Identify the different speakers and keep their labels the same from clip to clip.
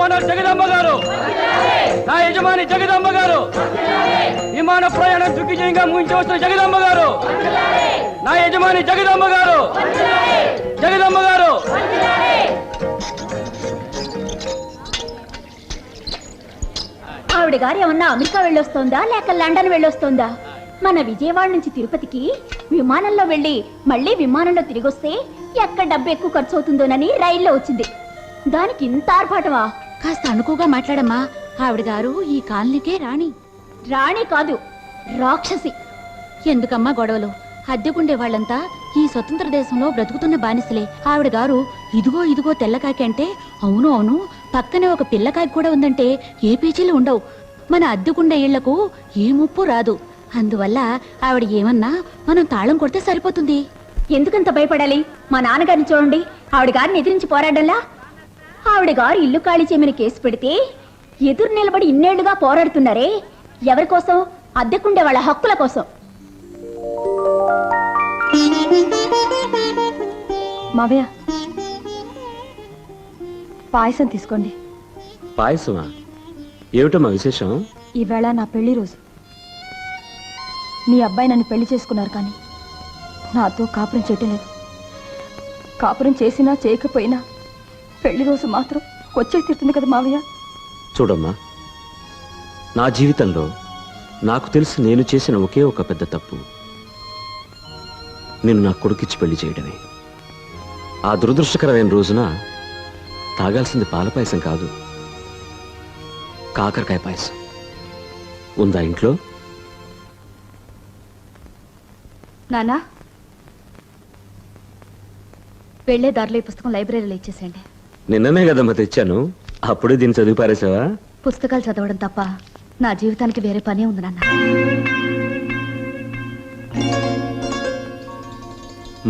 Speaker 1: Owner Jagadamba గారు, నా యజమాని జగదాంబ గారు, విమాన ప్రయాణం దిగ్విజయంగా ముగించి వస్తున్న జగదాంబ గారు, నా యజమాని జగదాంబ గారు, జగదాంబ గారు.
Speaker 2: ఆవిడ గారు ఏమన్నా అమెరికా వెళ్ళొస్తోందా లేక లండన్ వెళ్ళొస్తోందా? మన విజయవాడ నుంచి తిరుపతికి విమానంలో వెళ్ళి మళ్ళీ విమానంలో తిరిగొస్తే ఎక్కడ డబ్బు ఎక్కువ ఖర్చు అవుతుందోనని రైల్లో వచ్చింది. దానికి ఇంత ఆర్భాటమా?
Speaker 3: కాస్త అనుకోగా మాట్లాడమ్మా. ఆవిడ గారు ఈ కాలనీకే రాణి.
Speaker 2: రాణి కాదు, రాక్షసి.
Speaker 3: ఎందుకమ్మా గొడవలు? అద్దెకుండే వాళ్ళంతా ఈ స్వతంత్ర దేశంలో బ్రతుకుతున్న బానిసలే. ఆవిడ గారు ఇదిగో ఇదిగో తెల్లకాకి అంటే అవును అవును, పక్కనే ఒక పిల్లకాకి కూడా ఉందంటే ఏ పేచీలు ఉండవు. మన అద్దెకుండే ఇళ్లకు ఏ ముప్పు రాదు. అందువల్ల ఆవిడ ఏమన్నా మనం తాళం కొడితే సరిపోతుంది.
Speaker 2: ఎందుకంత భయపడాలి? మా నాన్నగారిని చూడండి, ఆవిడ గారిని ఎదిరించి పోరాడల్లా. ఆవిడ గారు ఇల్లు ఖాళీ చేయమని కేసు పెడితే ఎదురు నిలబడి ఇన్నేళ్లుగా పోరాడుతున్నారే. ఎవరి కోసం? అద్దెకుండే వాళ్ళ హక్కుల కోసం.
Speaker 4: మావయ్య, పాయసం తీసుకోండి.
Speaker 1: పాయసమా? ఏమిటమ్మా విశేషం?
Speaker 4: ఈవేళ నా పెళ్లి రోజు. మీ అబ్బాయి నన్ను పెళ్లి చేసుకున్నారు, కానీ నాతో కాపురం చేయటలేదు. కాపురం చేసినా చేయకపోయినా పెళ్లి రోజు మాత్రం వచ్చే తీరుతుంది కదా మావయ్య.
Speaker 1: చూడమ్మా, నా జీవితంలో నాకు తెలిసి నేను చేసిన ఒకే ఒక పెద్ద తప్పు నేను నా కొడుకిచ్చి పెళ్లి చేయడమే. ఆ దురదృష్టకరమైన రోజున తాగాల్సింది పాల పాయసం కాదు, కాకరకాయ పాయసం. ఉందా ఇంట్లో?
Speaker 3: నానా, వెళ్లే దారిలో ఈ పుస్తకం లైబ్రరీలో ఇచ్చేసేయండి.
Speaker 1: నిన్ననే కదమ్మా తెచ్చాను, అప్పుడే దీన్ని చదివి పారేసావా?
Speaker 3: పుస్తకాలు చదవడం తప్ప నా జీవితానికి వేరే పనే ఉంది నాన్న.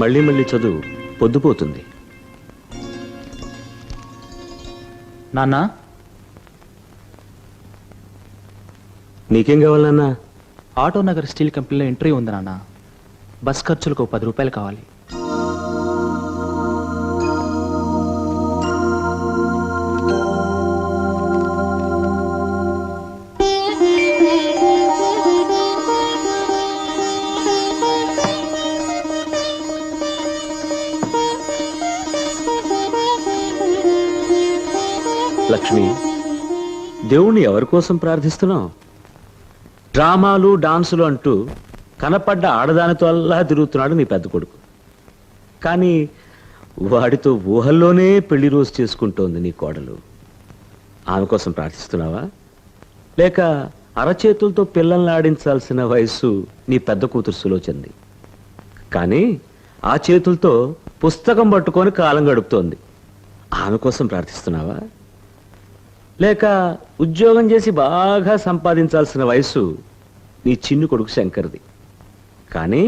Speaker 1: మళ్ళీ మళ్ళీ చదువు, పొద్దుపోతుంది.
Speaker 5: నాన్న,
Speaker 1: నీకేం కావాలి నాన్న?
Speaker 5: ఆటో నగర్ స్టీల్ కంపెనీలో ఇంటర్వ్యూ ఉంది నాన్న. బస్ ఖర్చులకు 10 రూపాయలు కావాలి.
Speaker 1: లక్ష్మి, దేవుణ్ణి ఎవరి కోసం ప్రార్థిస్తున్నావు? డ్రామాలు డాన్సులు అంటూ కనపడ్డ ఆడదానితో అల్లా తిరుగుతున్నాడు నీ పెద్ద కొడుకు. కానీ వాడితో ఊహల్లోనే పెళ్లి రోజు చేసుకుంటోంది నీ కోడలు. ఆమె కోసం ప్రార్థిస్తున్నావా? లేక అరచేతులతో పిల్లల్ని ఆడించాల్సిన వయస్సు నీ పెద్ద కూతురు సులోచంది, కానీ ఆ చేతులతో పుస్తకం పట్టుకొని కాలం గడుపుతోంది. ఆమె కోసం ప్రార్థిస్తున్నావా? లేక ఉద్యోగం చేసి బాగా సంపాదించాల్సిన వయసు నీ చిన్ని కొడుకు శంకర్ది, కానీ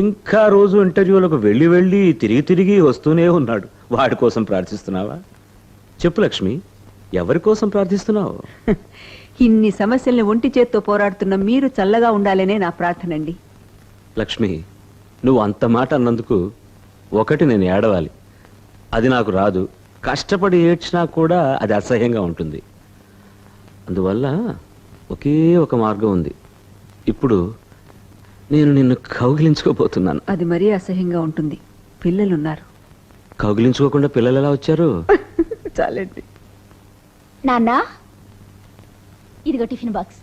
Speaker 1: ఇంకా రోజు ఇంటర్వ్యూలకు వెళ్ళి వెళ్ళి తిరిగి తిరిగి వస్తూనే ఉన్నాడు. వాడి కోసం ప్రార్థిస్తున్నావా? చెప్పు లక్ష్మి, ఎవరి కోసం ప్రార్థిస్తున్నావు?
Speaker 6: ఇన్ని సమస్యల్ని ఒంటి చేత్తో పోరాడుతున్న మీరు చల్లగా ఉండాలనే నా ప్రార్థనండి.
Speaker 1: లక్ష్మి, నువ్వు అంత మాట అన్నందుకు ఒకటి నేను ఏడవాలి, అది నాకు రాదు. కష్టపడి ఏడ్చినా కూడా అది అసహ్యంగా ఉంటుంది. అందువల్ల ఒకే ఒక మార్గం ఉంది. ఇప్పుడు నేను నిన్ను కౌగిలించుకోబోతున్నాను.
Speaker 6: అది మరీ అసహ్యంగా ఉంటుంది, పిల్లలున్నారు.
Speaker 1: కౌగిలించుకోకుండా పిల్లలు ఎలా వచ్చారు?
Speaker 6: చాలండి.
Speaker 2: నాన్న, ఇదిగో టిఫిన్ బాక్స్.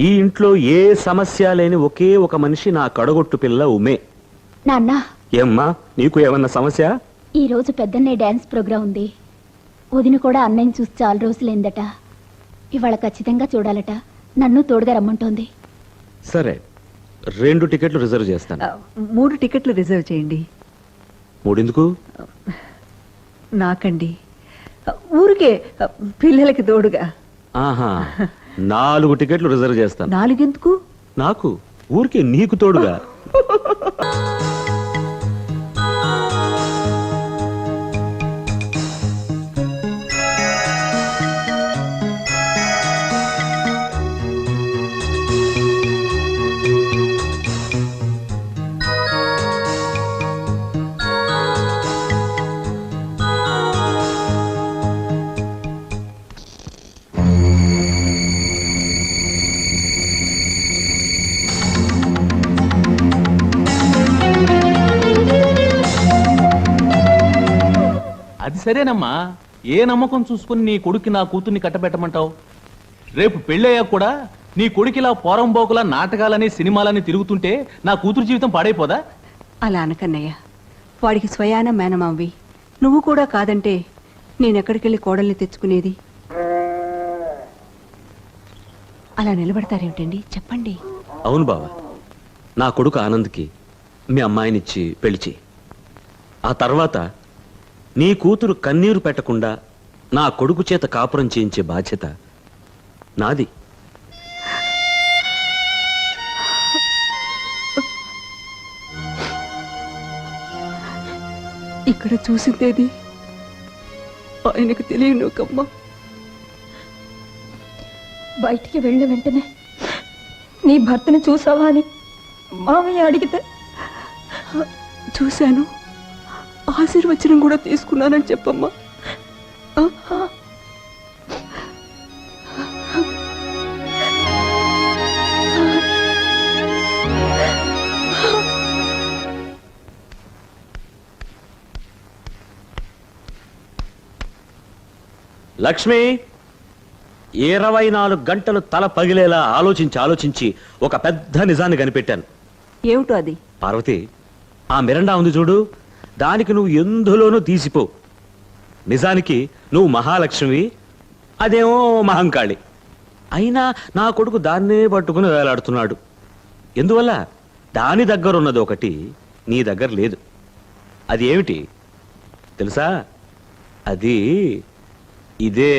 Speaker 1: ఈ ఇంట్లో ఏ సమస్య లేని ఒకే ఒక మనిషి నా కడగొట్టు పిల్ల ఉమే.
Speaker 2: నాన్న,
Speaker 1: ఏమ్మా, నీకు ఏమన్నా సమస్య?
Speaker 2: ఈ రోజు పెద్దన్నే డాన్స్ ప్రోగ్రాం ఉంది. వదిన కూడా అన్నయ్యని చూసి చాలా రోజులైందట. ఇవాళ ఖచ్చితంగా చూడాలట. నన్ను తోడుగా రమ్మంటోంది.
Speaker 1: సరే, 2 టికెట్లు రిజర్వ్ చేస్తాను.
Speaker 6: 3 టికెట్లు రిజర్వ్ చేయండి.
Speaker 1: 3 ఎందుకు?
Speaker 6: నాకండి, ఊరికే పిల్లలకి తోడుగా.
Speaker 1: ఆహా, 4 టికెట్లు రిజర్వ్ చేస్తాను.
Speaker 6: 4 ఎందుకు?
Speaker 1: నాకు ఊరికే నీకు తోడుగా.
Speaker 5: సరేనమ్మా, ఏ నమ్మకం చూసుకుని నీ కొడుక్కి నా కూతుర్ని కట్టబెట్టమంటావు? రేపు పెళ్ళయ్యాక కూడా నీ కొడుకిలా పోరంబోకుల నాటకాలని సినిమాలని తిరుగుతుంటే నా కూతురు జీవితం పాడైపోదా?
Speaker 6: అలా అనకన్నయ్య, వాడికి స్వయాన మేనమావి. నువ్వు కూడా కాదంటే నేనెక్కడికెళ్ళి కోడల్ని తెచ్చుకునేది? అలా నిలబడతారేమిటండి, చెప్పండి.
Speaker 1: అవును బావా, నా కొడుకు ఆనంద్కి మీ అమ్మాయినిచ్చి పెళ్లి చెయ్యి. ఆ తర్వాత నీ కూతురు కన్నీరు పెట్టకుండా నా కొడుకు చేత కాపురం చేయించే బాధ్యత నాది.
Speaker 6: ఇక్కడ చూసిందేది ఆయనకు తెలియను కమ్మా.
Speaker 4: బయటికి వెళ్ళిన వెంటనే నీ భర్తని చూసావా అని మామయ్య అడిగితే
Speaker 6: చూశాను, ఆశీర్వచనం కూడా తీసుకున్నానని చెప్పమ్మా.
Speaker 1: లక్ష్మి, 24 గంటలు తల పగిలేలా ఆలోచించి ఒక పెద్ద నిజాన్ని కనిపెట్టాను.
Speaker 6: ఏమిటో అది?
Speaker 1: పార్వతి, ఆ మిరండా ఉంది చూడు, దానికి నువ్వు ఎందులోనూ తీసిపో. నిజానికి నువ్వు మహాలక్ష్మి, అదేమో మహంకాళి. అయినా నా కొడుకు దాన్నే పట్టుకుని వేలాడుతున్నాడు. ఎందువల్ల? దాని దగ్గర ఉన్నది ఒకటి నీ దగ్గర లేదు. అది ఏమిటి తెలుసా? అది ఇదే.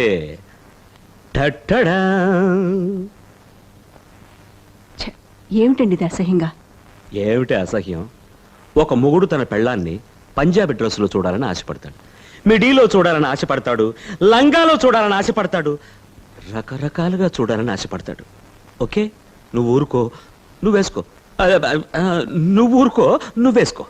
Speaker 1: టట్టడా.
Speaker 6: ఏమిటండి ఇది అసహ్యంగా?
Speaker 1: ఏమిటి అసహ్యం? ఒక మొగుడు తన పెళ్ళాన్ని పంజాబీ డ్రెస్సులో చూడాలని ఆశపడతాడు, మిడీలో చూడాలని ఆశపడతాడు, లంగాలో చూడాలని ఆశపడతాడు, రకరకాలుగా చూడాలని ఆశపడతాడు. ఓకే, నువ్వు ఊరుకో, నువ్వేసుకో. నువ్వు ఊరుకో, నువ్వేసుకో.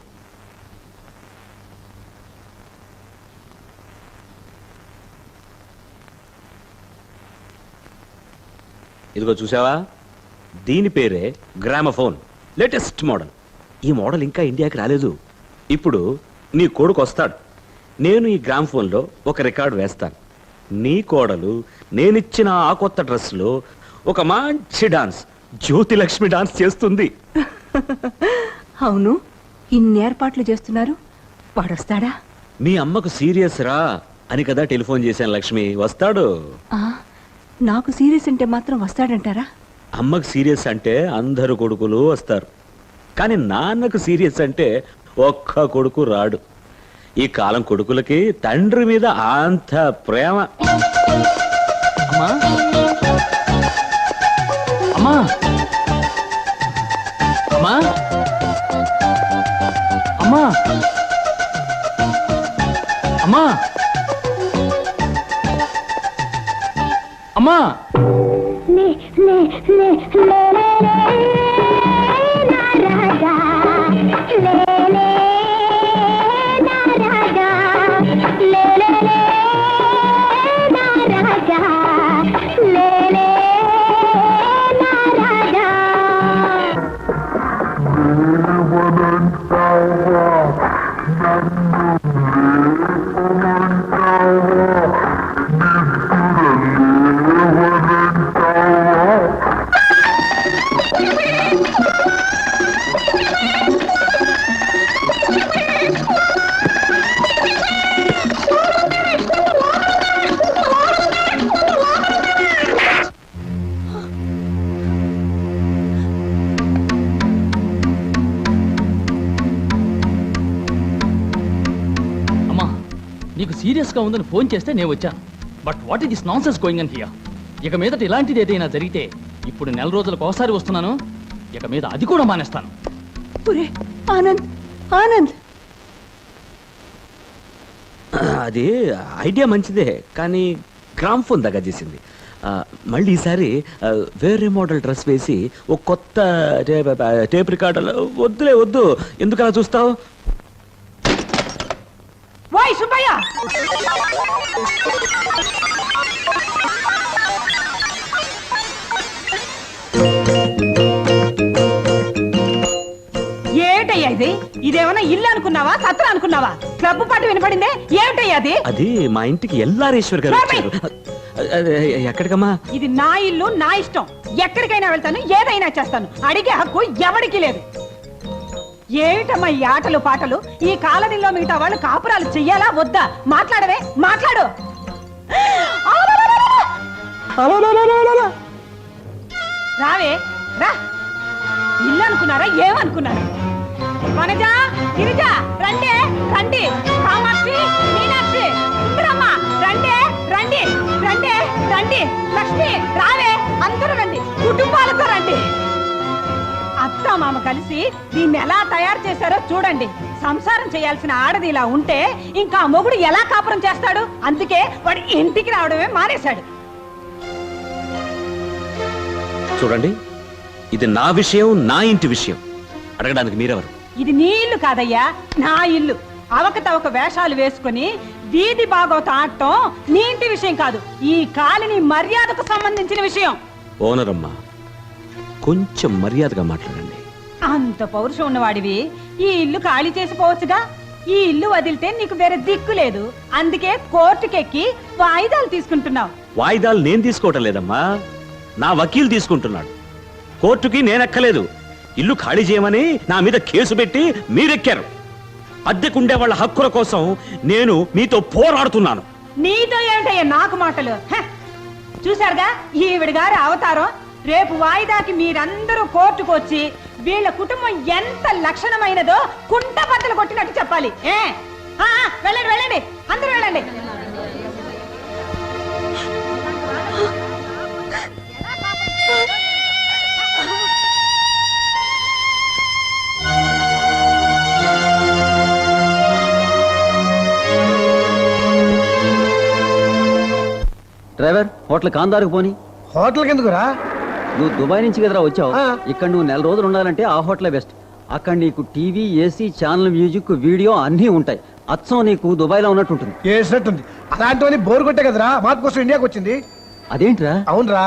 Speaker 1: ఇదిగో చూసావా, దీని పేరే గ్రామఫోన్, లేటెస్ట్ మోడల్. ఈ మోడల్ ఇంకా ఇండియాకి రాలేదు. ఇప్పుడు నీ కొడుకు వస్తాడు, నేను ఈ గ్రామఫోన్లో ఒక రికార్డు వేస్తాను. నీ కోడలు నేనిచ్చిన ఆ కొత్త డ్రెస్లో ఒక మంచి డాన్స్, జ్యోతి లక్ష్మి డాన్స్ చేస్తుంది.
Speaker 6: అవును, ఇన్ని ఏర్పాట్లు చేస్తున్నారు, వాడొస్తాడా?
Speaker 1: మీ అమ్మకు సీరియస్ రా అని కదా టెలిఫోన్ చేశాను లక్ష్మి. వస్తాడు.
Speaker 6: నాకు సీరియస్ అంటే మాత్రం వస్తాడంటారా?
Speaker 1: అమ్మకు సీరియస్ అంటే అందరు కొడుకులు వస్తారు, కానీ నాన్నకు సీరియస్ అంటే ఒక్క కొడుకు రాడు. ఈ కాలం కొడుకులకి తండ్రి మీద అంత ప్రేమ.
Speaker 5: అమ్మా, అమ్మా, అమ్మా, అమ్మా, అమ్మా, అమ్మా. నీకు సీరియస్గా ఉందని ఫోన్ చేస్తే నేను వచ్చాను. But what is this nonsense going on here? ఇక మీదట ఇలాంటిది ఏదైనా జరిగితే, ఇప్పుడు నెల రోజులకు ఒకసారి వస్తున్నాను, ఇక మీద అది కూడా మానేస్తాను.
Speaker 6: ఆనంద్, ఆనంద్,
Speaker 1: అది ఐడియా మంచిదే, కానీ గ్రామ్ఫోన్ దగ్గర చేసింది. మళ్ళీ ఈసారి వేరే మోడల్ డ్రెస్ వేసి ఒక కొత్త టేప్ రికార్డర్. వద్దులే, వద్దు, ఎందుకు అలా చూస్తావు?
Speaker 7: ఏమిటయ్యా ఇది? ఇదేమన్నా ఇల్లు అనుకున్నావా సత్రం అనుకున్నావా క్లబ్ పాట వినపడిందే ఏమిటయ్యా అది
Speaker 1: అది మా ఇంటికి ఎల్లారేశ్వర్ గారు వచ్చారు. అదే, ఎక్కడికమ్మా?
Speaker 7: ఇది నా ఇల్లు నా ఇష్టం ఎక్కడికైనా వెళ్తాను ఏదైనా చేస్తాను అడిగే హక్కు ఎవడికి లేదు ఏమిటమ్మా ఈ ఆటలు పాటలు ఈ కాలనీలో మిగతా వాళ్ళు కాపురాలు చెయ్యాలా వద్దా మాట్లాడవే మాట్లాడు రావే రా ఇల్లు అనుకున్నారా ఏమనుకున్నారా వనజ గిరిజ రండి రండి కామాక్షి మీనాక్షి సుందరమ్మ రండి రండి రండి రండి లక్ష్మి రావే అందరూ రండి కుటుంబాలతో రండి అత్త మామ కలిసి దీన్ని ఎలా తయారు చేశారో చూడండి సంసారం చేయాల్సిన ఆడది ఇలా ఉంటే ఇంకా మొగుడు ఎలా కాపురం చేస్తాడు అందుకే వాడు ఇంటికి రావడమే మానేశాడు
Speaker 1: చూడండి, ఇది నా విషయం, నా ఇంటి విషయం. అడగడానికి మీరెవరు?
Speaker 7: ఇది నీ ఇల్లు కాదయ్యా నా ఇల్లు అవకతవక వేషాలు వేసుకుని వీధి బాగోత ఆడటం నీ ఇంటి విషయం కాదు ఈ కాలనీ మర్యాదకు సంబంధించిన విషయం
Speaker 1: ఓనరమ్మా, కొంచెం మర్యాదగా మాట్లాడండి.
Speaker 7: అంత పౌరుషం ఉన్నవాడివి ఈ ఇల్లు ఖాళీ చేసిపోవచ్చుగా ఈ ఇల్లు వదిలితే నీకు వేరే దిక్కు లేదు అందుకే కోర్టుకెక్కి వాయిదాలు తీసుకుంటున్నావు
Speaker 1: వాయిదాలు నేను తీసుకోవటం లేదమ్మా, నా వకీలు తీసుకుంటున్నాడు. కోర్టుకి నేనెక్కలేదు. ఇల్లు ఖాళీ చేయమని నా మీద కేసు పెట్టి మీరెక్కారు. అద్దెకుండే వాళ్ళ హక్కుల కోసం నేను మీతో పోరాడుతున్నాను.
Speaker 7: నీతో ఏంటయ్యా నాకు మాటలు చూశారుగా ఈవిడ గారి అవతారం రేపు వాయిదాకి మీరందరూ కోర్టుకు వచ్చి వీళ్ళ కుటుంబం ఎంత లక్షణమైనదో కుంట బద్దలు కొట్టినట్టు చెప్పాలి వెళ్ళండి వెళ్ళండి అందరూ వెళ్ళండి
Speaker 8: డ్రైవర్ హోటల్ కాందారుకు పోని.
Speaker 9: హోటల్ ఎందుకురా?
Speaker 8: నువ్వు దుబాయ్ నుంచి కదరా వచ్చావు.
Speaker 9: ఆ.
Speaker 8: ఇక్కడ నువ్వు 4 రోజులు ఉండాలంటే ఆ హోటలే బెస్ట్. అక్కడ నీకు TV, AC, channel, music, video అన్నీ ఉంటాయి. అచ్చం నీకు దుబాయ్లో ఉన్నట్టు ఉంటుంది.
Speaker 9: చేసినట్టుంది. అలాంటివన్నీ బోర్ కొట్టే కదరా మార్పు కోసం ఇండియాకి వచ్చింది.
Speaker 8: అదేంట్రా?
Speaker 9: అవునరా,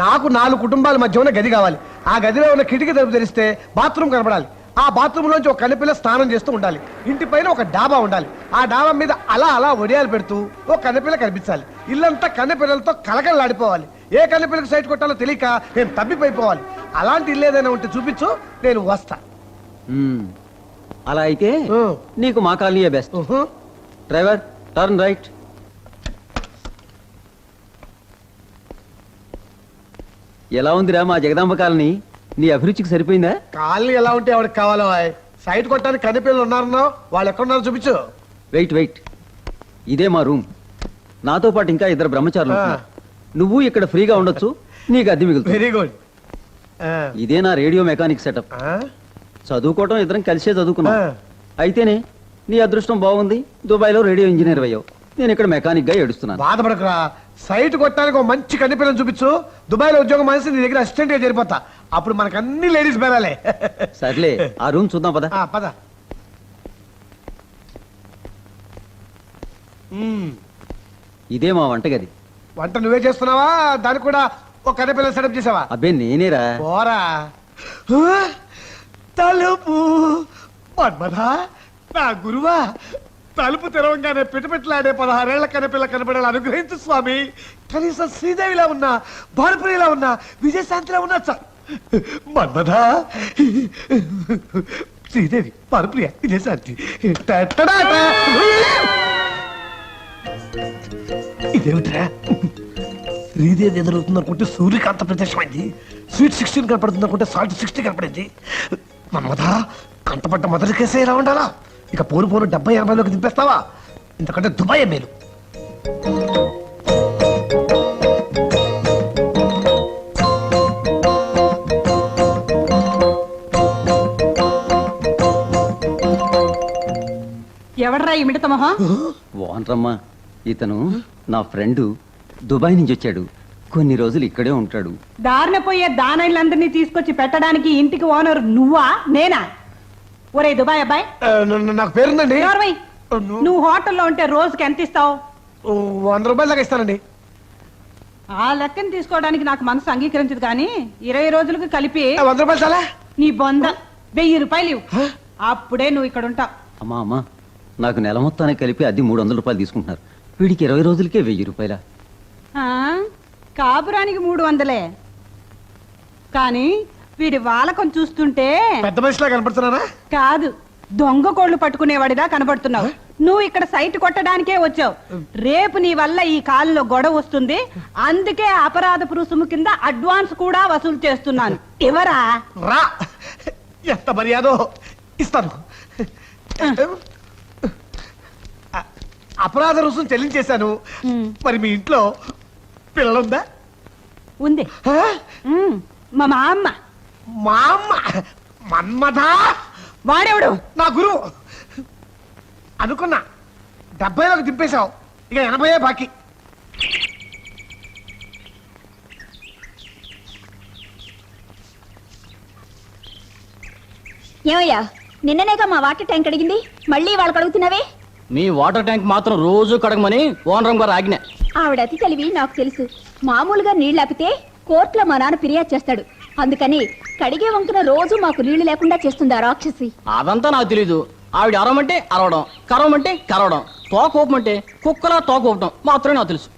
Speaker 9: నాకు 4 కుటుంబాల మధ్య ఉన్న గది కావాలి. ఆ గదిలో ఉన్న కిటికీ తలుపు తెరిస్తే బాత్రూమ్ కనపడాలి. ఆ బాత్రూమ్ లోంచి ఒక కన్నెపిల్ల స్నానం చేస్తూ ఉండాలి. ఇంటి పైన ఒక డాబా ఉండాలి. ఆ డాబా మీద అలా అలా ఒడియాలు పెడుతూ ఒక కన్నెపిల్ల కనిపించాలి. ఇల్లంతా కన్నెపిల్లలతో కలకలలాడిపోవాలి. ఏ కన్నెపిల్లకి సైట్ కొట్టాలో తెలియక నేను తప్పిపోయిపోవాలి. అలాంటి ఇల్లు ఏదైనా ఉంటే చూపించు, నేను వస్తా.
Speaker 8: అలా అయితే నీకు మా కాలనీయే బెస్ట్. Driver turn right. ఎలా ఉందిరా మా జగదాంబ కాలనీ? నీ అభిరుచికి సరిపోయిందా?
Speaker 9: కాలనీ ఎలా ఉంటే ఎవరికి కావాలో సైట్ కొట్టడానికి కన్నెపిల్లలు ఉన్నారన్నావు, వాళ్ళు ఎక్కడున్నారో చూపించు.
Speaker 8: వెయిట్ ఇదే మా రూమ్. నాతో పాటు ఇంకా 2 బ్రహ్మచారులు ఉంటున్నారు. నువ్వు ఇక్కడ ఫ్రీగా ఉండొచ్చు, నీకు అద్దె మిగులుతుంది.
Speaker 9: Very good.
Speaker 8: ఇదే నా రేడియో మెకానిక్ సెటప్. చదువుకోవటం ఇద్దరం కలిసే చదువుకున్నాం. అయితేనే నీ అదృష్టం బాగుంది, దుబాయ్లో రేడియో ఇంజనీర్ అయ్యావు. నేను ఇక్కడ మెకానిక్ గా ఏడుస్తున్నాను.
Speaker 9: బాధపడకురా, సైట్ కొట్టడానికి ఒక మంచి కన్నెపిల్లని చూపించు. దుబాయ్ లో ఉద్యోగం మనిషి నీ దగ్గర అసిస్టెంట్ గా చేరిపోతా. అప్పుడు మనకు అన్ని లేడీస్ బేరాలే.
Speaker 8: సర్లే, ఆ రూమ్ చూద్దాం పద.
Speaker 9: పద.
Speaker 8: ఇదే మా వంటగది.
Speaker 9: వంట నువ్వే చేస్తున్నావా? దానికి కూడా ఒక కన్నెపిల్ల సెటప్ చేసావా?
Speaker 8: అబ్బే నేనేరా.
Speaker 9: పోరా. తలుపు మన్మథ, నా గురువా, తలుపు తెరవంగానే పిటపిట్లాడే 16 ఏళ్ల కన్నెపిల్ల కనపడాలి అనుగ్రహించు స్వామి. కనీసం శ్రీదేవిలా ఉన్నా, భానుప్రియలా ఉన్నా, విజయశాంతిలా ఉన్నా సార్. మన్మథ, శ్రీదేవి, భానుప్రియ, విజయశాంతి. ఇదేమిట్రా? శ్రీదేవి ఎదురవుతుంది అనుకుంటే సూర్యకాంత ప్రత్యక్షమైంది. స్వీట్ 16 కనపడుతుంది అనుకుంటే సాల్ట్ 60 కనపడింది. మన్మథ, కంటపడ్డ మొదటి కేసే ఎలా ఉండాలా? ఇక పోను 70-80లోకి దింపేస్తావా? ఇంతకంటే దుబాయ్ మేలు.
Speaker 7: ఎవడరా ఈ మిడత మొహం?
Speaker 8: వానరమ్మా, ఇతను నా ఫ్రెండ్. దుబాయ్ నుంచి వచ్చాడు. కొన్ని రోజులు ఇక్కడే ఉంటాడు.
Speaker 7: దారిన పోయే దానైళ్ళందరినీ తీసుకొచ్చి పెట్టడానికి ఇంటికి ఓనర్ నువ్వా నేనా? ఒరే దుబాయ్ అబ్బాయి,
Speaker 9: నాకు పేరుందండి.
Speaker 7: ఎవరివై? నువ్వు హోటల్లో ఉంటే రోజుకి ఎంత ఇస్తావు?
Speaker 9: 100 రూపాయల దాకా ఇస్తానండి.
Speaker 7: ఆ లెక్కను తీసుకోవడానికి నాకు మనసు అంగీకరించదు కానీ 20 రోజులకు కలిపి
Speaker 9: 100 రూపాయలు చాలా?
Speaker 7: నీ బొంద 1000 రూపాయలు ఇవ్వు. అప్పుడే నువ్వు ఇక్కడ ఉంటావు.
Speaker 8: అమ్మా అమ్మా, నాకు నెల మొత్తానికి కలిపి అద్దె 300 రూపాయలు తీసుకుంటున్నారు. వీడికి 20 రోజులకే 1000 రూపాయల.
Speaker 7: కాపురానికి 300. కానీ వీడి వాలకం చూస్తుంటే
Speaker 9: పెద్ద మనిషిలా కనపడుతున్నారా?
Speaker 7: కాదు, దొంగ కోళ్లు పట్టుకునేవాడిలా కనబడుతున్నావు. నువ్వు ఇక్కడ సైట్ కొట్టడానికే వచ్చావు. రేపు నీ వల్ల ఈ కాలంలో గొడవ వస్తుంది. అందుకే అపరాధపు రుసుము కింద అడ్వాన్స్ కూడా వసూలు చేస్తున్నాను. ఎవరా?
Speaker 9: రా, ఎంత మర్యాదో ఇస్తాను. అపరాధ రుసుము చెల్లించేశాను. మరి మీ ఇంట్లో పిల్లలుందా?
Speaker 7: ఉంది. మా అమ్మ.
Speaker 9: మా అమ్మ మన్మథా?
Speaker 7: వాడెవడు?
Speaker 9: నా గురువు. అనుకున్నా 70లోకి దింపేశావు, ఇక 80 బాకీ.
Speaker 2: ఏమయ్యా, నిన్ననేగా మా వాటర్ ట్యాంక్ అడిగింది, మళ్ళీ వాళ్ళకి అడుగుతున్నావే?
Speaker 5: మీ వాటర్ ట్యాంక్ మాత్రం రోజు కడగమని ఓనరం గారు ఆజ్ఞ.
Speaker 2: ఆవిడ అతి తెలివి నాకు తెలుసు. మామూలుగా నీళ్లు ఆపితే కోర్టులో మా నాన్న ఫిర్యాదు చేస్తాడు. అందుకని కడిగే వంకున రోజు మాకు నీళ్లు లేకుండా చేస్తుందా రాక్షసి?
Speaker 5: అదంతా నాకు తెలీదు. ఆవిడ అరవమంటే అరవడం, కరవమంటే కరవడం, తోకోపమంటే కుక్కలా తోకోపడం మాత్రమే నాకు తెలుసు.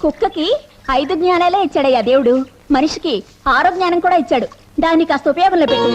Speaker 2: కుక్కకి 5 జ్ఞానాలే ఇచ్చాడయ్యా దేవుడు, మనిషికి 6వ జ్ఞానం కూడా ఇచ్చాడు. దాన్ని కాస్త ఉపయోగంలో పెట్టు.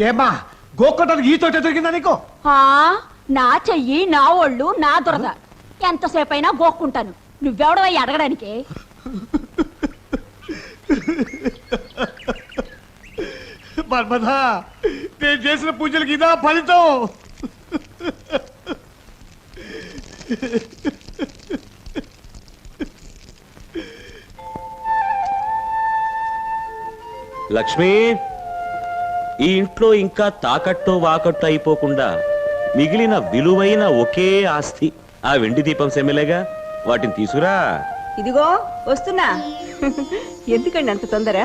Speaker 9: ఏమ్మా, గోకొట్టడానికి ఈ తోట దొరికిందా నీకు?
Speaker 2: నా చెయ్యి, నా ఒళ్ళు, నా దురద. ఎంతసేపు అయినా గోక్కుంటాను. నువ్వెవడవై అడగడానికి?
Speaker 9: మన్మథా, నేను చేసిన పూజలకి ఇదా ఫలితం?
Speaker 1: లక్ష్మి, ఈ ఇంట్లో ఇంకా తాకట్టు వాకట్టు అయిపోకుండా మిగిలిన విలువైన ఒకే ఆస్తి ఆ వెండి దీపం సెమ్మెలేగా, వాటిని తీసుకురా.
Speaker 6: ఇదిగో వస్తున్నా. ఎందుకండి అంత తొందర?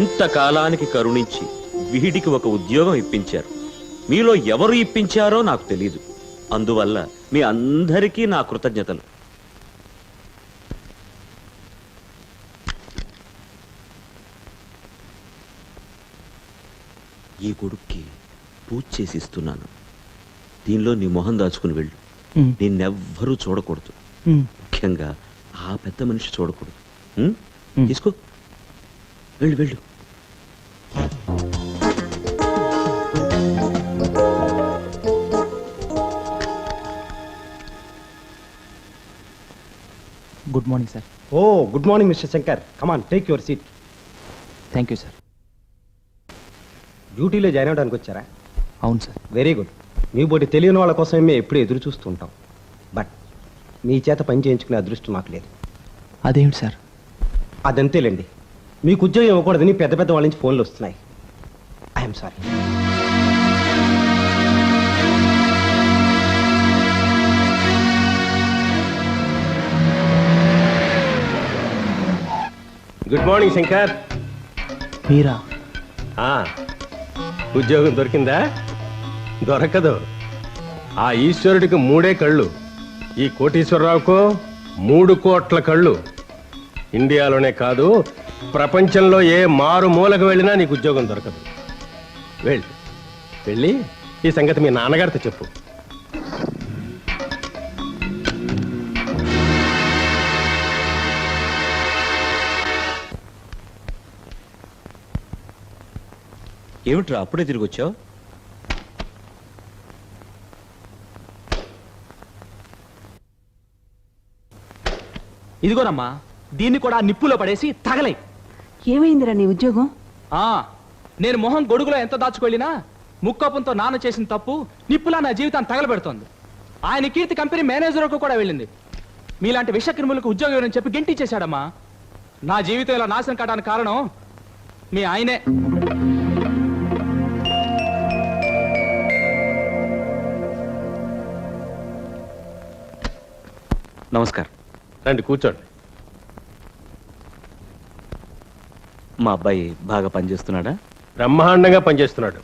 Speaker 1: ఇంతకాలానికి కరుణించి వీడికి ఒక ఉద్యోగం ఇప్పించారు. మీలో ఎవరు ఇప్పించారో నాకు తెలీదు. అందువల్ల మీ అందరికీ నా కృతజ్ఞతలు. ఈ కొడుక్కి పూజ చేసి ఇస్తున్నాను. దీనిలో నీ మొహం దాచుకుని వెళ్ళు. నిన్నెవ్వరూ చూడకూడదు, ముఖ్యంగా ఆ పెద్ద మనిషి చూడకూడదు. తీసుకో, వెళ్ళు వెళ్ళు.
Speaker 10: Good morning sir.
Speaker 11: Oh good morning mister Shankar. Come on, take your seat.
Speaker 10: Thank you sir.
Speaker 11: డ్యూటీలో జాయిన్ అవ్వడానికి వచ్చారా?
Speaker 10: అవును సార్.
Speaker 11: Very good. మీ బోటి తెలియని వాళ్ళ కోసమే మేము ఎప్పుడూ ఎదురు చూస్తూ ఉంటాం. బట్ మీ చేత పని చేయించుకునే అదృష్టం నాకు లేదు.
Speaker 10: అదేమిటి సార్?
Speaker 11: అదంతేలేండి. మీకు ఉద్యోగం ఇవ్వకూడదని పెద్ద పెద్ద వాళ్ళ నుంచి ఫోన్లు వస్తున్నాయి. I'm sorry. Good morning Shankar.
Speaker 10: మీరా?
Speaker 11: ఉద్యోగం దొరికిందా? దొరకదు. ఆ ఈశ్వరుడికి 3 కళ్ళు, ఈ కోటీశ్వరరావుకో 3 కోట్ల కళ్ళు. ఇండియాలోనే కాదు, ప్రపంచంలో ఏ మారు మూలకు వెళ్ళినా నీకు ఉద్యోగం దొరకదు. వెళ్ళి ఈ సంగతి మీ నాన్నగారితో చెప్పు.
Speaker 1: ఏమిట్రా అప్పుడే తిరిగి వచ్చావు?
Speaker 10: ఇదిగోనమ్మా, దీన్ని కూడా నిప్పులో పడేసి తగలై.
Speaker 6: ఏమైందిరా నీ ఉద్యోగం?
Speaker 10: నేను మొహం గొడుగులో ఎంత దాచుకెళ్ళినా ముక్కోపంతో నాన్న చేసిన తప్పు నిప్పులా నా జీవితాన్ని తగలబెడుతోంది. ఆయన కీర్తి కంపెనీ మేనేజర్కు కూడా వెళ్ళింది. మీలాంటి విష క్రిములకు ఉద్యోగం ఇవ్వని చెప్పి గెంటించేశాడమ్మా. నా జీవితం ఇలా నాశనం కావడానికి కారణం మీ ఆయనే.
Speaker 1: నమస్కారం.
Speaker 11: రండి కూర్చోండి.
Speaker 1: మా అబ్బాయి బాగా పనిచేస్తున్నాడా?
Speaker 11: బ్రహ్మాండంగా పనిచేస్తున్నాడు.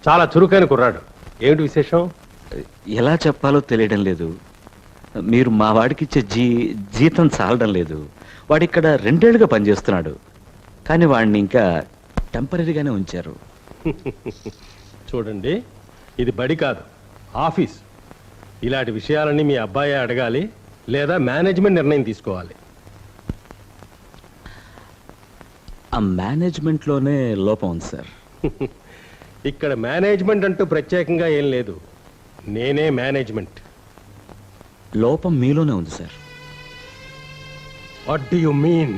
Speaker 11: చాలా చురుకైన కుర్రాడు. ఏమిటి విశేషం?
Speaker 1: ఎలా చెప్పాలో తెలియడం లేదు. మీరు మా వాడికిచ్చే జీతం చాలడం లేదు. వాడిక్కడ 2 ఏళ్లుగా పనిచేస్తున్నాడు, కానీ వాడిని ఇంకా టెంపరీగానే ఉంచారు.
Speaker 11: చూడండి, ఇది బడి కాదు, ఆఫీస్. ఇలాంటి విషయాలన్నీ మీ అబ్బాయి అడగాలి, లేదా మేనేజ్మెంట్ నిర్ణయం తీసుకోవాలి.
Speaker 1: ఆ మేనేజ్మెంట్లోనే లోపం ఉంది సార్.
Speaker 11: ఇక్కడ మేనేజ్మెంట్ అంటూ ప్రత్యేకంగా ఏం లేదు. నేనే మేనేజ్మెంట్.
Speaker 1: లోపం మీలోనే ఉంది sir.
Speaker 11: What do you mean?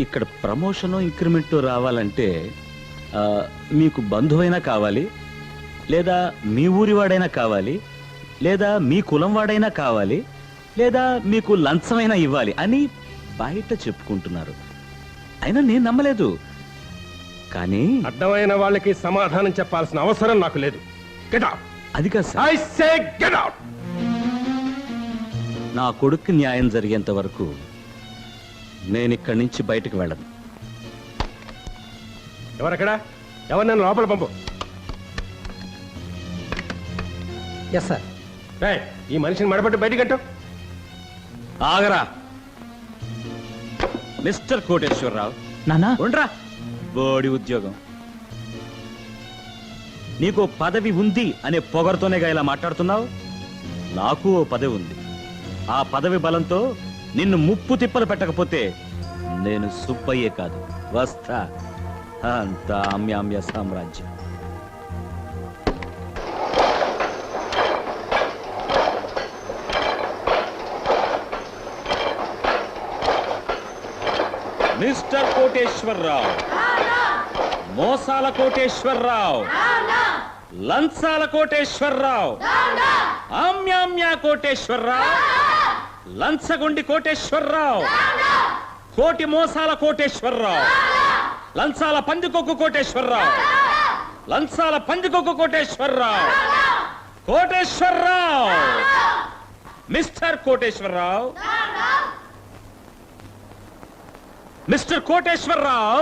Speaker 1: ఇక్కడ ప్రమోషన్ ఇంక్రిమెంట్ రావాలంటే మీకు బంధువైనా కావాలి, లేదా మీ ఊరి వాడైనా కావాలి, లేదా మీ కులం వాడైనా కావాలి, లేదా మీకు లంచమైనా ఇవ్వాలి అని బయట చెప్పుకుంటున్నారు. అయినా నేను నమ్మలేదు. కానీ
Speaker 11: అడ్డమైన వాళ్ళకి సమాధానం చెప్పాల్సిన అవసరం నాకు లేదు. Get out.
Speaker 1: అది కాదు sir.
Speaker 11: I say get out.
Speaker 1: నా కొడుక్కి న్యాయం జరిగేంత వరకు నేను ఇక్కడి నుంచి బయటకు వెళ్ళను.
Speaker 11: ఎవరక్కడ? ఎవరు నన్ను లోపల పంపు.
Speaker 9: Yes sir.
Speaker 11: రేయ్, ఈ మనిషిని మడబట్టి బయటకంటూ.
Speaker 1: ఆగరా మిస్టర్ కోటేశ్వరరావు.
Speaker 10: నానా
Speaker 1: ఉండరా. బోడి ఉద్యోగం. నీకు పదవి ఉంది అనే పొగరుతోనేగా ఇలా మాట్లాడుతున్నావు. నాకు ఓ పదవి ఉంది. ఆ పదవి బలంతో నిన్ను ముప్పు తిప్పలు పెట్టకపోతే నేను సుబ్బయ్యే కాదు, వస్తా. అంత అమ్యామ్య సామ్రాజ్యం. మిస్టర్ కోటేశ్వరరావు, మోసాల కోటేశ్వరరావు, లంచాల కోటేశ్వరరావు, ఆమ్యామ్య కోటేశ్వరరావు, లంచగొండి కోటేశ్వరరావు, కోటి మోసాల కోటేశ్వరరావు, లంచాల పందికొక్కు కోటేశ్వరరావు, లంచాల పందికొక్కు కోటేశ్వరరావు, కోటేశ్వరరావు, మిస్టర్ కోటేశ్వరరావు, మిస్టర్ కోటేశ్వరరావు.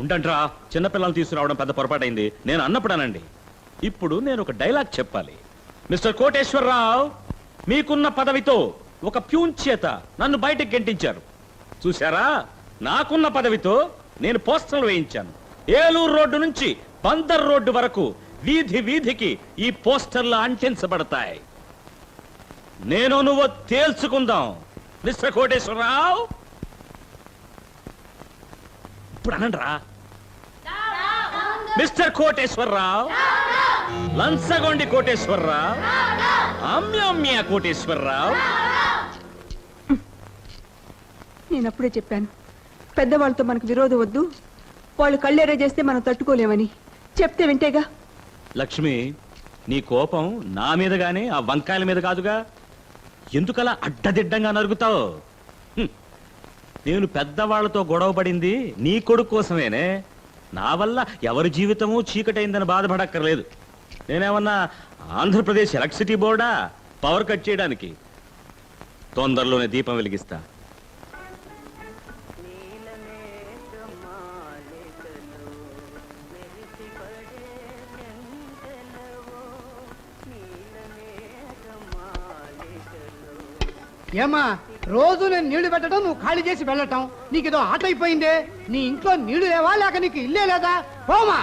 Speaker 1: ఉండంట్రా, చిన్నపిల్లలు తీసుకురావడం పెద్ద పొరపాటైంది. నేను అన్నప్పుడానండి. ఇప్పుడు నేను ఒక డైలాగ్ చెప్పాలి. మిస్టర్ కోటేశ్వరరావు, మీకున్న పదవితో ఒక ప్యూన్ చేత నన్ను బయటకు గెంటించారు. చూశారా? నాకున్న పదవితో నేను పోస్టర్లు వేయించాను. ఏలూరు రోడ్డు నుంచి బందర్ రోడ్డు వరకు వీధి వీధికి ఈ పోస్టర్లు అంటించబడతాయి. నేను నువ్వు తేల్చుకుందాం. మిస్టర్ కోటేశ్వరరావు, ఇప్పుడు అనండ్రా. మిస్టర్ కోటేశ్వరరావు, లంచగొండి కోటేశ్వరరావు, అమ్యామ్య కోటేశ్వరరావు.
Speaker 6: నేను అప్పుడే చెప్పాను, పెద్దవాళ్ళతో మనకు విరోధం వద్దు, వాళ్ళు కళ్ళేరే చేస్తే మనం తట్టుకోలేమని. చెప్తే వింటేగా.
Speaker 1: లక్ష్మి, నీ కోపం నా మీద గానీ ఆ వంకాయల మీద కాదుగా. ఎందుకలా అడ్డదిడ్డంగా నరుగుతావు? నేను పెద్దవాళ్లతో గొడవ పడింది నీ కొడుకు కోసమేనే. నా వల్ల ఎవరి జీవితమూ చీకటైందని బాధపడక్కర్లేదు. నేనేమన్నా ఆంధ్రప్రదేశ్ ఎలక్ట్రిసిటీ బోర్డా పవర్ కట్ చేయడానికి? తొందరలోనే దీపం వెలిగిస్తా.
Speaker 12: ఏమా రోజు నేను నీళ్లు పెట్టడం నువ్వు ఖాళీ చేసి వెళ్ళటం నీకేదో ఆట అయిపోయిందే. నీ ఇంట్లో నీళ్లు లేవా లేక నీకు ఇల్లే లేదా? పోమా.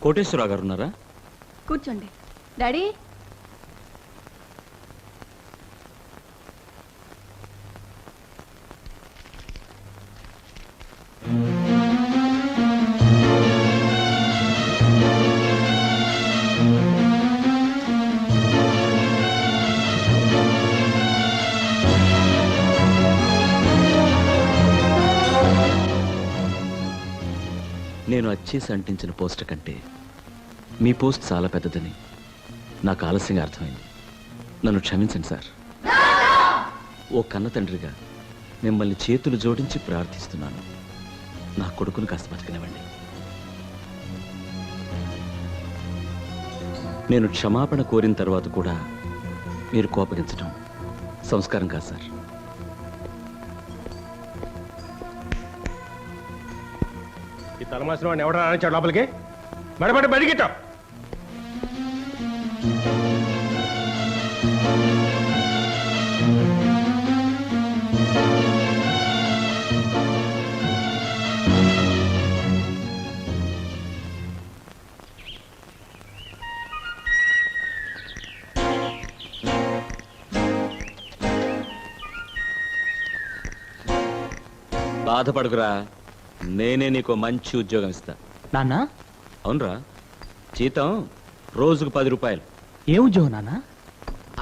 Speaker 1: కోటేశ్వరరావు గారు ఉన్నారా?
Speaker 4: కూర్చోండి. డాడీ,
Speaker 1: నేను వచ్చేసి అంటించిన పోస్ట్ కంటే మీ పోస్ట్ చాలా పెద్దదని నాకు ఆలస్యంగా అర్థమైంది. నన్ను క్షమించండి సార్. ఓ కన్న తండ్రిగా మిమ్మల్ని చేతులు జోడించి ప్రార్థిస్తున్నాను. నా కొడుకును కాస్త బతకనివ్వండి. నేను క్షమాపణ కోరిన తర్వాత కూడా మీరు కోపగించడం సంస్కారం కాదు సార్.
Speaker 11: ఈ తలమాసిన వాడిని ఎవడరా ఆనించాడు లోపలికి? మడబడి బడిగిట్ట.
Speaker 1: బాధపడుకురా, నేనే నీకు మంచి ఉద్యోగం ఇస్తా.
Speaker 10: నాన్న,
Speaker 1: అవునరా, జీతం రోజుకు 10 రూపాయలు.
Speaker 10: ఏ ఉద్యోగం నాన్న?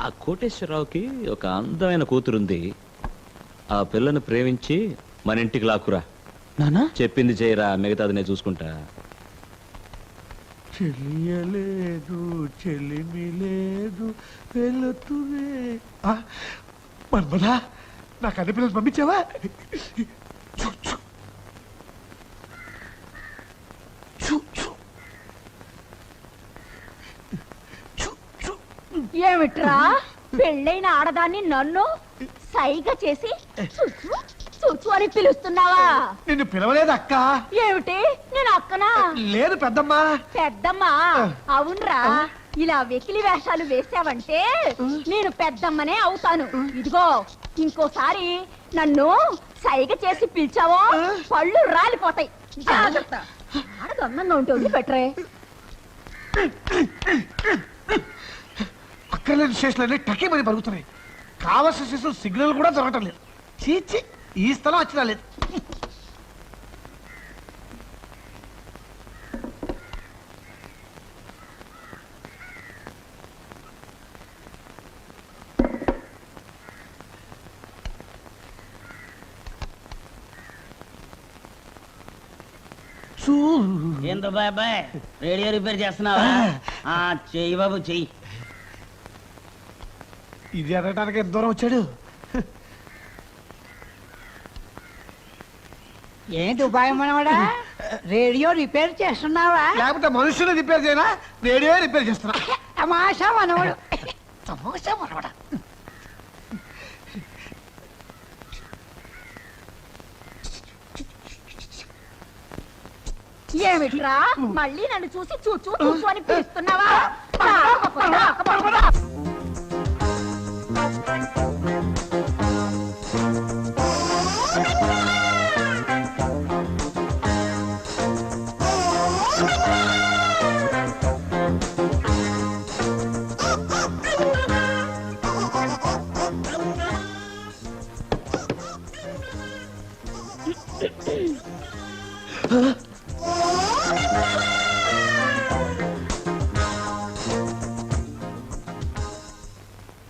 Speaker 1: ఆ కోటేశ్వరరావుకి ఒక అందమైన కూతురుంది. ఆ పిల్లను ప్రేమించి మన ఇంటికి లాక్కురా.
Speaker 10: నాన్న,
Speaker 1: చెప్పింది చేయరా, మిగతాది నేను చూసుకుంటా.
Speaker 9: చెలియలేదు, చెలిమి లేదు, వెళుతునే. మన్మదా, నాకు అన్ని పిల్లలు పంపించావా?
Speaker 2: ఏమిట్రా, పెళ్ళైన ఆడదాన్ని నన్ను సైగా చేసి చుచ్చు చుచ్చు అని పిలుస్తున్నావా?
Speaker 9: నిన్ను పిలవలేదు అక్క.
Speaker 2: ఏమిటి, నేను అక్కనా?
Speaker 9: లేదు పెద్దమ్మా.
Speaker 2: పెద్దమ్మా? అవునరా, ఇలా వెకిలి వేషాలు వేసావంటే నేను పెద్దమ్మనే అవుతాను. ఇదిగో, ఇంకోసారి నన్ను సైగ చేసి పిలిచావో పళ్ళు రాలిపోతాయి. జాగ్రత్త. ఆడదన్నంగా ఉంటుంది పెట్టరే.
Speaker 9: అక్కర్లేని స్టేషన్లన్నీ టకేమని పరుగుతున్నాయి. కావాల్సిన స్టేషన్ సిగ్నల్ కూడా దొరకటం లేదు. చీచి, ఈ స్థలం వచ్చినా లేదు.
Speaker 13: ఏందో బాబాయ్, రేడియో రిపేర్ చేస్తున్నావా? చెయ్యి బాబు, చెయ్యి.
Speaker 9: ఇది అనటానికి ఎంత దూరం వచ్చాడు?
Speaker 12: ఏం దుబాయ్ మనవడా రేడియో రిపేర్ చేస్తున్నావా?
Speaker 9: లేకపోతే మనుషులు రిపేర్ చేయనా, రేడియో రిపేర్ చేస్తున్నా.
Speaker 12: తమాషా మనవడు.
Speaker 9: తమాషా మనవడా.
Speaker 2: ఏమిట్రా మళ్ళీ నన్ను చూసి చూచూ చూచూ అని పిలుస్తున్నావా?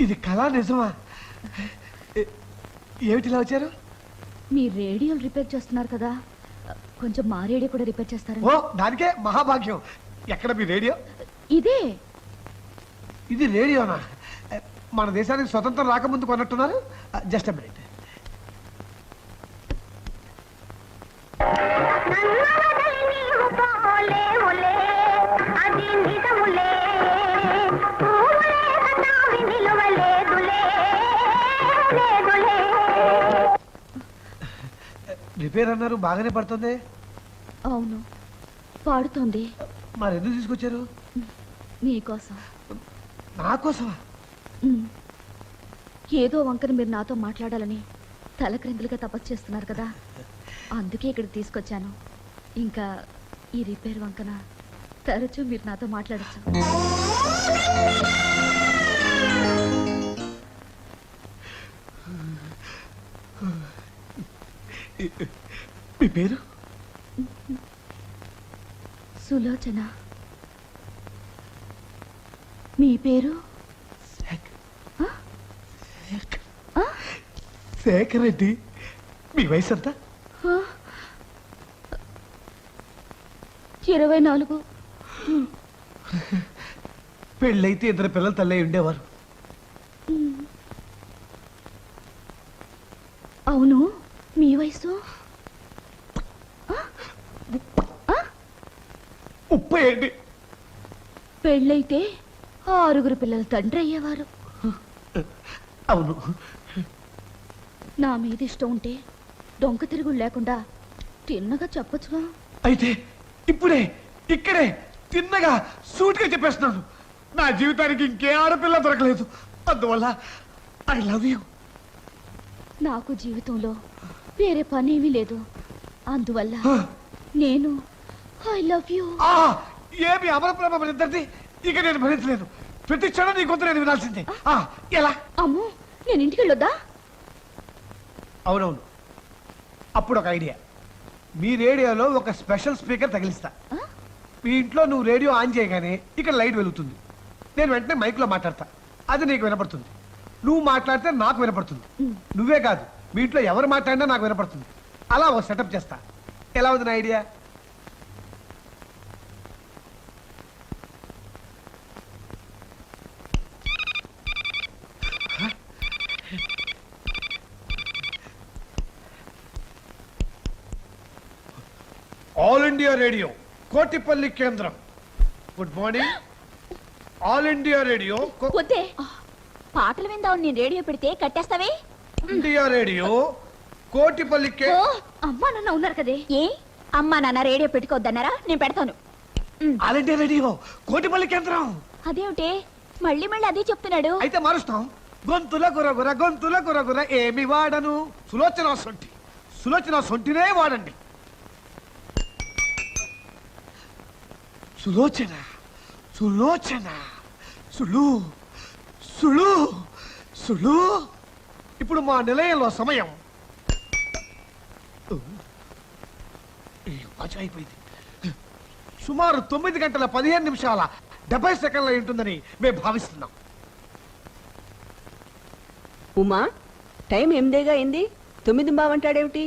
Speaker 9: ఇది కళా నిజమా? ఏమిటిలా వచ్చారు?
Speaker 3: మీ రేడియోలు రిపేర్ చేస్తున్నారు కదా, కొంచెం మా రేడియో కూడా రిపేర్ చేస్తారా?
Speaker 9: ఓ దానికే మహాభాగ్యం. ఎక్కడ మీ రేడియో?
Speaker 3: ఇదే.
Speaker 9: ఇది రేడియోనా? మన దేశానికి స్వతంత్రం రాకముందు కొన్నట్టున్నారు. Just minute. రిపేర్ అన్నారు, బాగానే పడుతుంది.
Speaker 3: అవును, పాడుతోంది.
Speaker 9: మరి ఎందుకు తీసుకొచ్చారు?
Speaker 3: మీకోసం.
Speaker 9: నా కోసమా?
Speaker 3: ఏదో వంకని మీరు నాతో మాట్లాడాలని తలక్రిందులుగా తపస్సు చేస్తున్నారు కదా, అందుకే ఇక్కడికి తీసుకొచ్చాను. ఇంకా ఈ రిపేర్ వంకన తరచూ మీరు నాతో మాట్లాడచ్చు.
Speaker 9: మీ పేరు?
Speaker 3: సులోచన. మీ పేరు?
Speaker 9: శేఖర్ రెడ్డి. మీ వయసు ఎంత?
Speaker 3: 24.
Speaker 9: పెళ్ళైతే 2 పిల్లల తల్లే ఉండేవారు.
Speaker 3: అవును, మీ వయసు?
Speaker 9: 30.
Speaker 3: పెళ్ళైతే 6 పిల్లల తండ్రి అయ్యేవారు.
Speaker 9: అవును.
Speaker 3: నా మీద ఇష్టం ఉంటే డొంక తిరుగుడు లేకుండా తిన్నగా చెప్పొచ్చుగా.
Speaker 9: అయితే ఇప్పుడే ఇక్కడే తిన్నగా సూటిగా చెప్పేస్తున్నాను. నా జీవితానికి ఇంకే ఆడపిల్ల దొరకలేదు, అందువల్ల ఐ లవ్ యూ.
Speaker 3: నాకు జీవితంలో వేరే పని ఏమీ లేదు, అందువల్ల నేను ఐ లవ్ యూ.
Speaker 9: ఏమి అమరప్రభ మన ఇద్దరిది ఇక నేను భరించలేను. ప్రతి క్షణం నీ గొంతు నేను వినాల్సిందే. ఎలా?
Speaker 3: అమ్మో, నేను ఇంటికి వెళ్ళొద్దా?
Speaker 9: అవునవును. అప్పుడు ఒక ఐడియా. మీ రేడియోలో ఒక స్పెషల్ స్పీకర్ తగిలిస్తా. మీ ఇంట్లో నువ్వు రేడియో ఆన్ చేయగానే ఇక్కడ లైట్ వెలుగుతుంది. నేను వెంటనే మైక్లో మాట్లాడతా, అది నీకు వినపడుతుంది. నువ్వు మాట్లాడితే నాకు వినపడుతుంది. నువ్వే కాదు, మీ ఇంట్లో ఎవరు మాట్లాడినా నాకు వినపడుతుంది. అలా ఒక సెటప్ చేస్తా. ఎలా ఉంది నా idea? All India radio Kotipalli కేంద్రం. Good morning. All India radio.
Speaker 2: వద్దే, పాటలు విందాం. నేను రేడియో పెడితే కట్టేస్తావే.
Speaker 9: ఇండియా రేడియో కోటిపల్లి
Speaker 2: అమ్మా నాన్న ఉన్నారు కదే. ఏ అమ్మా నాన్న రేడియో పెట్టుకోవద్దన్నారా? నేను పెడతాను.
Speaker 9: ఆల్ ఇండియా రేడియో కోటిపల్లి కేంద్రం.
Speaker 2: అదేమిటే మళ్ళీ మళ్ళీ అదే చెప్తున్నాడు?
Speaker 9: అయితే మారుస్తాం. గొంతుల గురగుర గొంతుల గురగుర ఏమి వాడను. సులోచన సొంటి. సులోచన సొంటినే వాడండి. సులోచన సులోచన సులు సులు సులు. ఇప్పుడు మా నిలయంలో సమయం అయిపోయింది. సుమారు 9 గంటల 15 నిమిషాల 70 సెకండ్లు ఉంటుందని మేము భావిస్తున్నాం.
Speaker 6: ఉమా, టైం 8 అయింది, 9 బావంటాడేమిటి?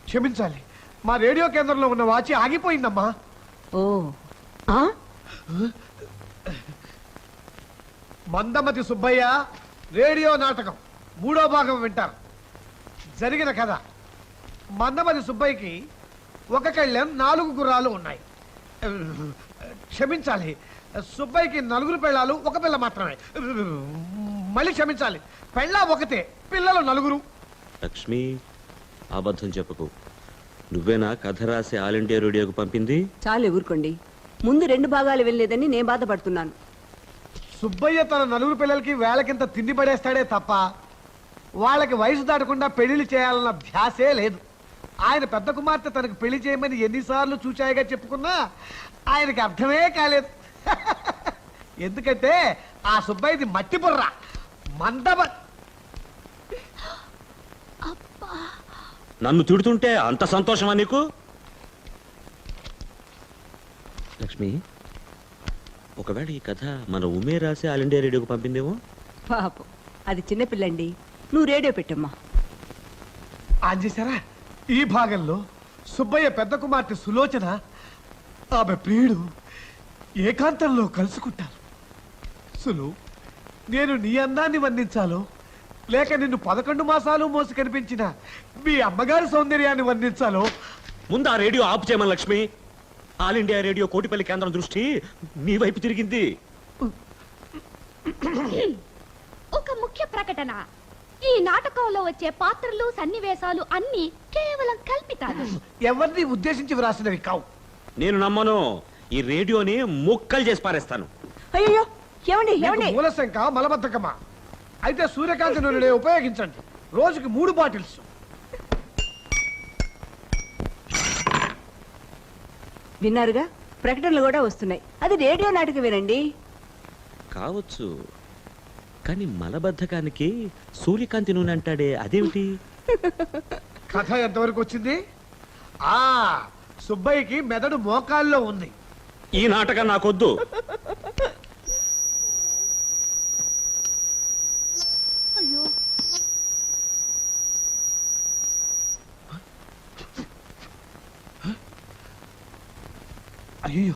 Speaker 9: క్షమించాలి, మా రేడియో కేంద్రంలో ఉన్న వాచి ఆగిపోయిందమ్మా.
Speaker 6: ఓ,
Speaker 9: మందమతి సుబ్బయ్య రేడియో నాటకం 3వ భాగం వింటారు. జరిగిన కథ: మందమతి సుబ్బయ్యకి ఒక కళ్ళెం 4 గుర్రాలు ఉన్నాయి. క్షమించాలి, సుబ్బయ్యకి 4 పిల్లలు, 1 పిల్ల మాత్రమే. మళ్ళీ క్షమించాలి, పెళ్ళ ఒకతే, పిల్లలు 4.
Speaker 1: లక్ష్మి, అబద్ధం చెప్పకు. నువ్వేనా కథ రాసి ఆల్ ఇండియా రేడియోకు పంపింది?
Speaker 6: చాలు ఊరుకోండి. ముందు 2 భాగాలు వెళ్ళలేదని నేను బాధపడుతున్నాను.
Speaker 9: సుబ్బయ్య తన 4 పిల్లలకి వేళకింత తిండి పడేస్తాడే తప్ప వాళ్ళకి వయసు దాటకుండా పెళ్లిళ్ళు చేయాలన్న ధ్యాసే లేదు. ఆయన పెద్ద కుమార్తె తనకు పెళ్లి చేయమని ఎన్నిసార్లు చూచాయిగా చెప్పుకున్నా ఆయనకి అర్థమే కాలేదు. ఎందుకంటే ఆ సుబ్బయ్యది మట్టి బుర్ర, మందబ.
Speaker 1: నన్ను తిడుతుంటే అంత సంతోషమా నీకు? లక్ష్మి, ఒకవేళ ఈ కథ మన ఉమే రాసి ఆల్ ఇండియా రేడియోకు పంపిందేమో?
Speaker 6: పాపం, అది చిన్నపిల్లండి. నువ్వు రేడియో పెట్టమ్మా.
Speaker 9: చేశారా? ఈ భాగంలో సుబ్బయ్య పెద్ద కుమార్తె సులోచన ఆమె ప్రియుడు ఏకాంతంలో కలుసుకుంటారు. సులు, నేను నీ అందాన్ని వర్ణించాలో లేక నిన్ను 11 మాసాలు మోసి కనిపించిన మీ అమ్మగారి సౌందర్యాన్ని వర్ణించాలో?
Speaker 1: ముందు ఆ రేడియో ఆపు చేయమని Lakshmi. All India radio Kotipalli కేంద్రం దృష్టి నీ వైపు తిరిగింది.
Speaker 2: ఒక ముఖ్య ప్రకటన. ఈ నాటకంలో వచ్చే పాత్రలు, సన్నివేశాలు అన్ని కేవలం కల్పితాలు.
Speaker 9: ఎవరిని ఉద్దేశించి వ్రాసినవి కావు.
Speaker 1: నేను నమ్మను. ఈ రేడియోని ముక్కలు చేసి పారేస్తాను.
Speaker 6: అయ్యో, ఏమండి ఏమండి?
Speaker 9: మీకు మూలశంక, మలబద్ధకమా? అయితే సూర్యకాంతి నూనె ఉపయోగించండి. రోజుకి 3 బాటిల్స్.
Speaker 6: విన్నారుగా, ప్రకటనలు కూడా వస్తున్నాయి. అది రేడియో నాటకమేనండి.
Speaker 1: కావచ్చు, కానీ మలబద్ధకానికి సూర్యకాంతి నూనె అంటాడే, అదేమిటి?
Speaker 9: కథ ఎంతవరకు వచ్చింది? సుబ్బయ్యకి మెదడు మోకాల్లో ఉంది.
Speaker 1: ఈ నాటకం నాకొద్దు.